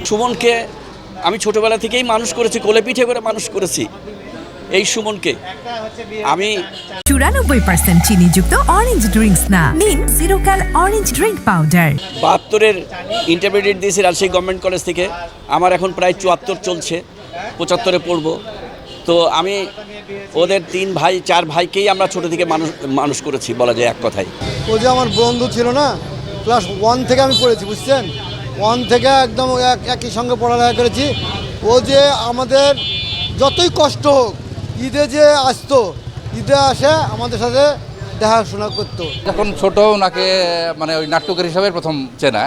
সুমনকে আমি ছোটবেলা থেকেই মানুষ করেছি, কোলে পিঠে করে মানুষ করেছি। এই সুমনকে আমি 94% চিনিযুক্ত অরেঞ্জ ড্রিঙ্কস না, নিন জিরো ক্যাল অরেঞ্জ ড্রিঙ্ক পাউডার। 72-এর ইন্টারমিডিয়েট দিয়েছি রাজশাহী গভর্নমেন্ট কলেজ থেকে। আমার এখন প্রায় 74 চলছে, 75-এ পড়ব। তো আমি ওদের 3 ভাই 4 ভাইকেই আমরা ছোট থেকে মানুষ করেছি বলা যায় এক কথায়। ও যে আমার বন্ধু ছিল না, ক্লাস 1 থেকে আমি পড়েছি, বুঝছেন, 1 থেকে একদম একই সঙ্গে পড়ালেখা করেছি। ও যে আমাদের যতই কষ্ট হোক, ঈদে যে আসতো, ঈদে আসে আমাদের সাথে দেখাশোনা করতো। যখন ছোট ওনাকে মানে ওই নাট্যকার হিসাবে প্রথম চেনা,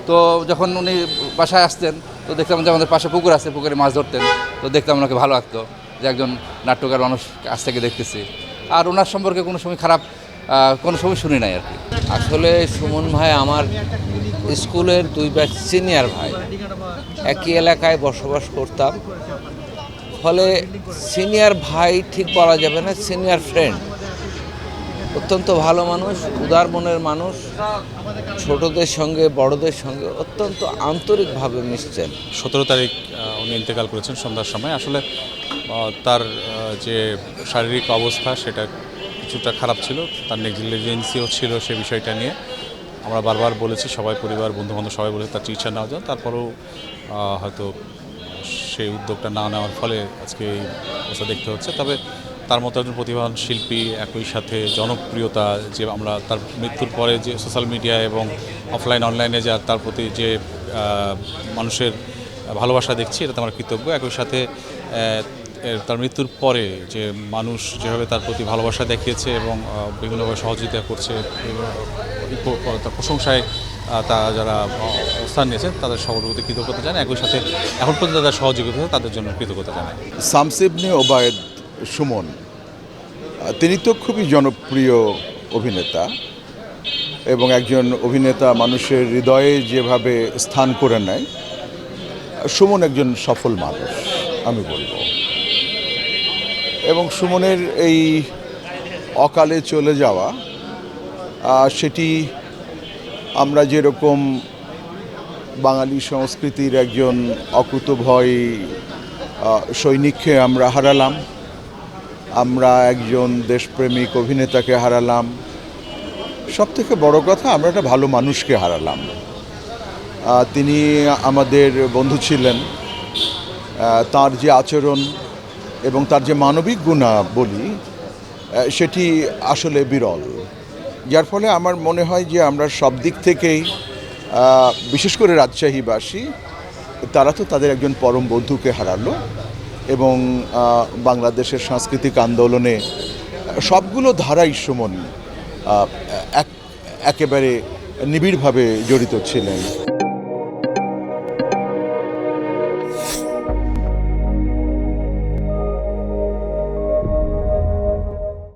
তো যখন উনি বাসায় আসতেন তো দেখতাম যে আমাদের পাশে পুকুর আছে, পুকুরে মাছ ধরতেন, তো দেখতাম ওনাকে ভালো লাগতো যে একজন নাট্যকার মানুষ কাছ থেকে দেখতেছি। আর ওনার সম্পর্কে কোনো সময় খারাপ কোনো সময় শুনি নাই আর কি। আসলে সুমন ভাই আমার স্কুলের 2 ব্যাচ সিনিয়র ভাই, একই এলাকায় বসবাস করতাম। ফলে সিনিয়র ভাই ঠিক বলা যাবে না, সিনিয়র ফ্রেন্ড। অত্যন্ত ভালো মানুষ, উদার মনের মানুষ, ছোটদের সঙ্গে বড়দের সঙ্গে অত্যন্ত আন্তরিকভাবে মিশছেন। 17 তারিখ উনি ইন্তেকাল করেছেন সন্ধ্যার সময়। আসলে তার যে শারীরিক অবস্থা সেটা কিছুটা খারাপ ছিল, তার নেগলিজেন্সিও ছিল সে বিষয়টা নিয়ে। আমরা বারবার বলেছি, সবাই পরিবার বন্ধুবান্ধব সবাই বলেছে তার চিকিৎসা নেওয়া যায়, তারপরেও হয়তো সেই উদ্যোগটা না নেওয়ার ফলে আজকে এই অবস্থা দেখতে হচ্ছে। তবে তার মতো একজন প্রতিভাবান শিল্পী, একই সাথে জনপ্রিয়তা, যে আমরা তার মৃত্যুর পরে যে সোশ্যাল মিডিয়া এবং অনলাইনে যে তার প্রতি যে মানুষের ভালোবাসা দেখছি, এটাতে আমরা কৃতজ্ঞ। একই সাথে তার মৃত্যুর পরে যে মানুষ যেভাবে তার প্রতি ভালোবাসা দেখিয়েছে এবং বিভিন্নভাবে সহযোগিতা করছে, তার প্রশংসায় তা যারা অবস্থান নিয়েছেন তাদের সবার প্রতি কৃতজ্ঞতা জানায়। একই সাথে এখন পর্যন্ত যারা সহযোগিতা তাদের জন্য কৃতজ্ঞতা জানায়। শামস ইবনে ওবায়েদ সুমন, তিনি তো খুবই জনপ্রিয় অভিনেতা এবং একজন অভিনেতা মানুষের হৃদয়ে যেভাবে স্থান করে নেয়, সুমন একজন সফল মানুষ আমি বলবো। এবং সুমনের এই অকালে চলে যাওয়া, সেটি আমরা যেরকম বাঙালি সংস্কৃতির একজন অকুতোভয় সৈনিককে আমরা হারালাম, আমরা একজন দেশপ্রেমিক অভিনেতাকে হারালাম, সবথেকে বড় কথা আমরা একটা ভালো মানুষকে হারালাম। তিনি আমাদের বন্ধু ছিলেন। তার যে আচরণ এবং তার যে মানবিক গুণাবলী, সেটি আসলে বিরল। যার ফলে আমার মনে হয় যে আমরা সব দিক থেকেই, বিশেষ করে রাজশাহীবাসী, তারা তো তাদের একজন পরম বন্ধুকে হারালো এবং বাংলাদেশের সাংস্কৃতিক আন্দোলনে সবগুলো ধারাই সুমন একেবারে নিবিড়ভাবে জড়িত ছিলেন।